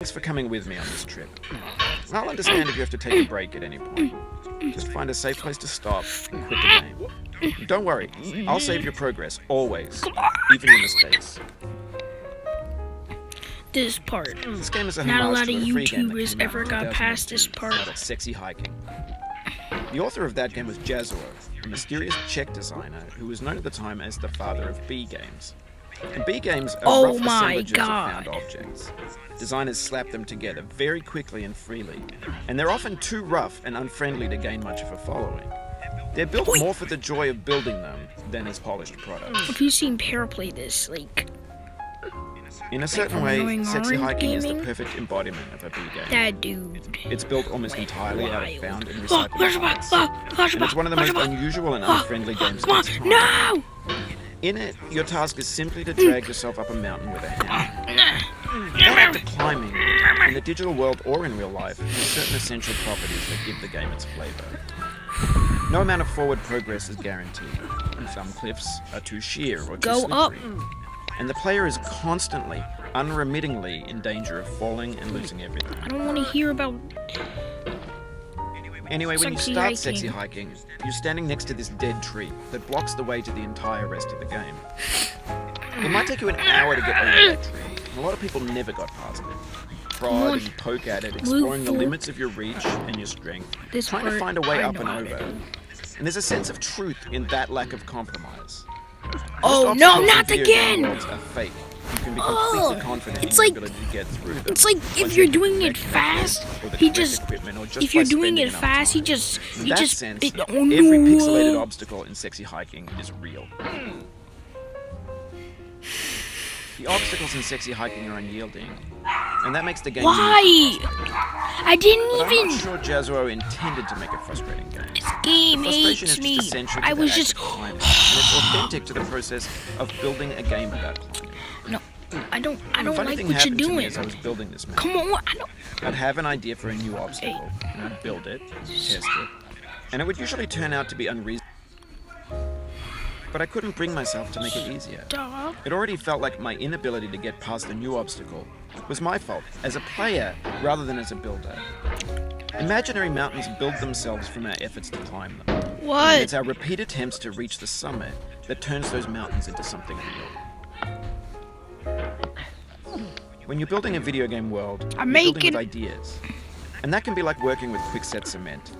Thanks for coming with me on this trip. I'll understand if you have to take a break at any point. Just find a safe place to stop and quit the game. Don't worry, I'll save your progress, always, even your mistakes. This part. This game is a Not a homage lot to of a free game that YouTubers came out ever in got past 2002 this part. titled Sexy Hiking. The author of that game was Jazzuo, a mysterious Czech designer who was known at the time as the father of B games. And B games are rough assemblages of found objects. Designers slap them together very quickly and freely, and they're often too rough and unfriendly to gain much of a following. They're built more for the joy of building them than as polished products. If you've seen Pear play this, like, In a certain way, Annoying Sexy orange Hiking is the gaming? perfect embodiment of a B game. that dude. It's built almost entirely out of found and Oh, recycled parts. And it's one of the most unusual and unfriendly games of its time. No! In it, your task is simply to drag yourself up a mountain with a hammer. Without have to climbing, in the digital world or in real life, there's certain essential properties that give the game its flavor. No amount of forward progress is guaranteed, and some cliffs are too sheer or too Go slippery. up. And the player is constantly, unremittingly in danger of falling and losing everything. I don't want to hear about. Anyway, when you Sexy start hiking. Sexy Hiking, you're standing next to this dead tree that blocks the way to the entire rest of the game. It might take you an hour to get over that tree, and a lot of people never got past it. Prod and poke at it, exploring the limits of your reach and your strength, This trying to part, find a way I up know and how to over. do. And there's a sense of truth in that lack of compromise. Oh Most no, obstacles in not video game again! worlds are fake. You can be completely Ugh. confident It's in your like- ability to get through them. It's like once if you you're have the doing it correct fast, method or the he correct just. equipment, or just If you're by doing spending it enough fast, he time. just. In He that just. sense, oh every no. pixelated obstacle in Sexy Hiking is real. The obstacles in Sexy Hiking are unyielding, and that makes the game Why? uniquely frustrating. I didn't But I'm even. not sure Jazzuo intended to make a frustrating game. This game Frustration hates is me. just essential to I the was act just. of climbing, and it's authentic to the process of building a game about climbing. No, I don't. I The don't funny like thing what you're happened to me doing. as I was building this map. Come on, I don't. I'd have an idea for a new obstacle, and I'd build it, test it, and it would usually turn out to be unreasonable. But I couldn't bring myself to make it easier. Stop. It already felt like my inability to get past a new obstacle was my fault, as a player rather than as a builder. Imaginary mountains build themselves from our efforts to climb them. And What? it's our repeated attempts to reach the summit that turns those mountains into something real. When you're building a video game world, I'm you're building making- with ideas. And that can be like working with quickset cement.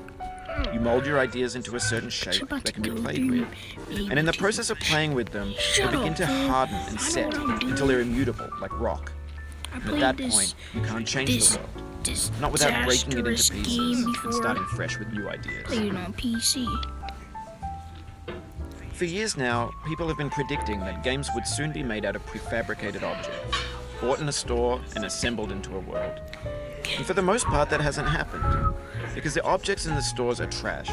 You mold your ideas into a certain shape about that to can be go played do with. me. And in the process of playing with them, they Shut begin up, to fool. harden and I know set what I'm doing. until they're immutable, like rock. I And at played that this. point, you can't change this the world. This Not without breaking it into disastrous pieces game and before. starting fresh with new ideas. Played it on PC. For years now, people have been predicting that games would soon be made out of prefabricated objects, bought in a store and assembled into a world. And for the most part, that hasn't happened, because the objects in the stores are trash.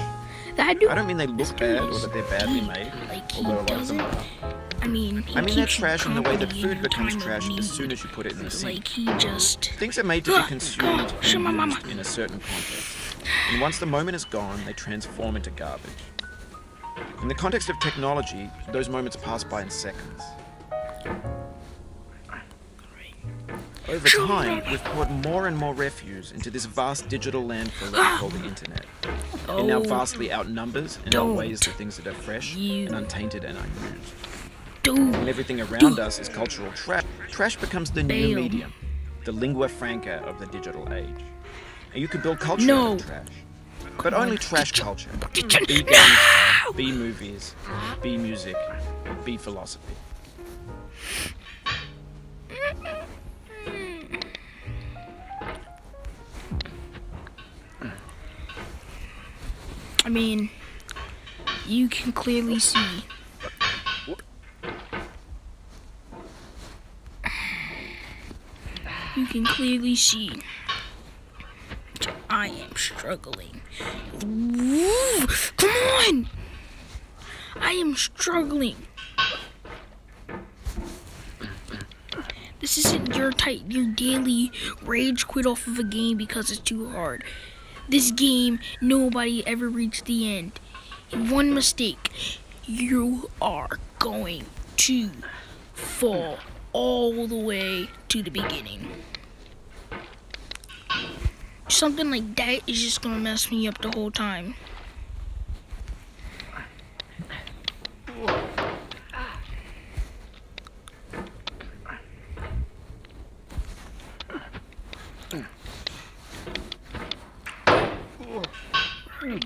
That dude. I don't mean they look bad or that they're badly made, Like he although a lot of does them it. are. I mean, he I mean they're keeps you trash in the way that company food in the becomes time of trash need. as soon as you put it in the sink. Like he just. Things are made to be consumed and Shimamama. used in a certain context. And once the moment is gone, they transform into garbage. In the context of technology, those moments pass by in seconds. Over time, we've poured more and more refuse into this vast digital landfill that we call the internet. It now Oh, vastly outnumbers and don't outweighs the things that are fresh you and untainted and unused. dude. When everything around us is cultural trash, trash becomes the new Bam. medium, the lingua franca of the digital age. And you can build culture No. out of trash. But only trash culture. B No! games, B movies, B music, B philosophy. I mean, you can clearly see. You can clearly see. I am struggling. Woo! Come on! I am struggling. This isn't your daily rage quit off of a game because it's too hard. This game, nobody ever reached the end. One mistake, you are going to fall all the way to the beginning. something like that is just gonna mess me up the whole time.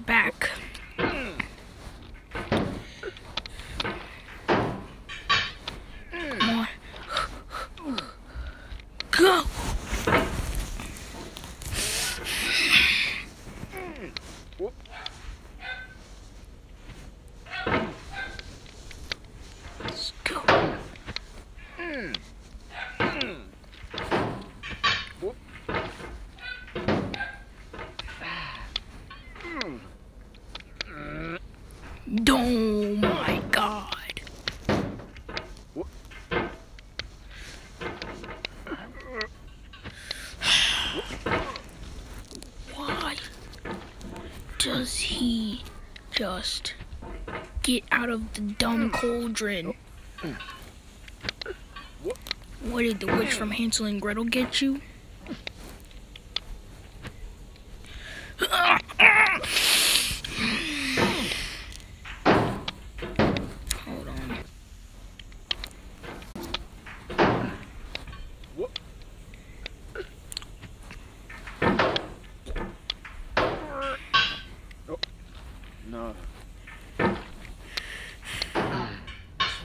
Back. More. Go. Let's go. Oh my God. Why does he just get out of the dumb cauldron? What did the witch from Hansel and Gretel get you? Hold on. No.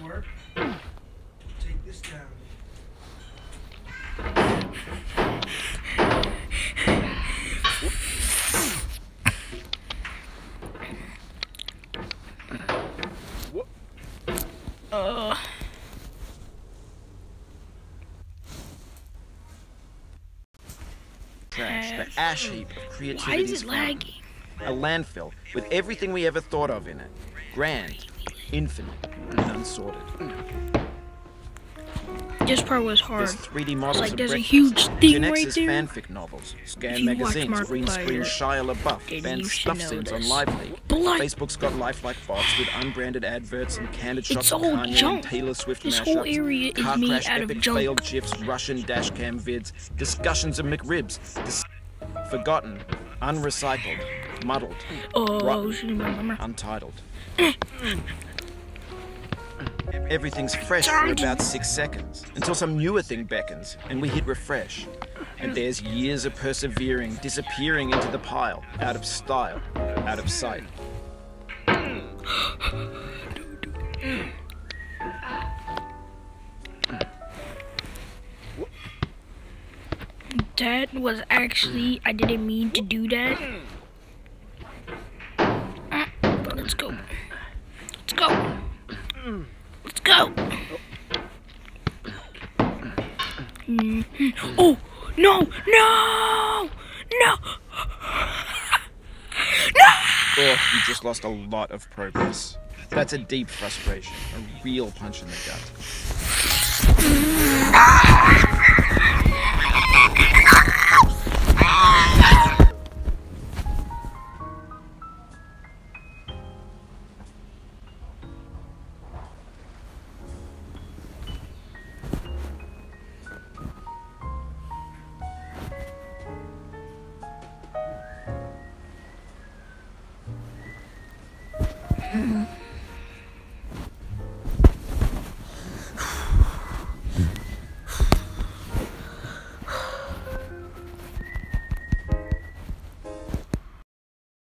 Work. Take this down. Trash, the ash heap of Why is creativity's it fountain. lagging? A landfill with everything we ever thought of in it. Grand, infinite, and unsorted. This part was hard. There's 3D models Like of there's a breakfast, huge thing Gen right X's there. fanfic novels, If Scan you watch magazines, green screen Markiplier, Shia LaBeouf, then banned you should stuff know scenes on this. Live League. Blood. Facebook's got lifelike bots with unbranded adverts and candid shots It's of all Kanye junk. and Taylor Swift This mashups. whole area is car made crash out of epic junk. failed GIFs, Russian dashcam vids, discussions of McRibs, forgotten, unrecycled, muddled, rotten, untitled. Everything's fresh for about 6 seconds, until some newer thing beckons, and we hit refresh. And there's years of persevering, disappearing into the pile, out of style, out of sight. That was actually, I didn't mean to do that. But let's go. Let's go. Let's go. Oh, no, no, no. Oh, you just lost a lot of progress. That's a deep frustration, a real punch in the gut.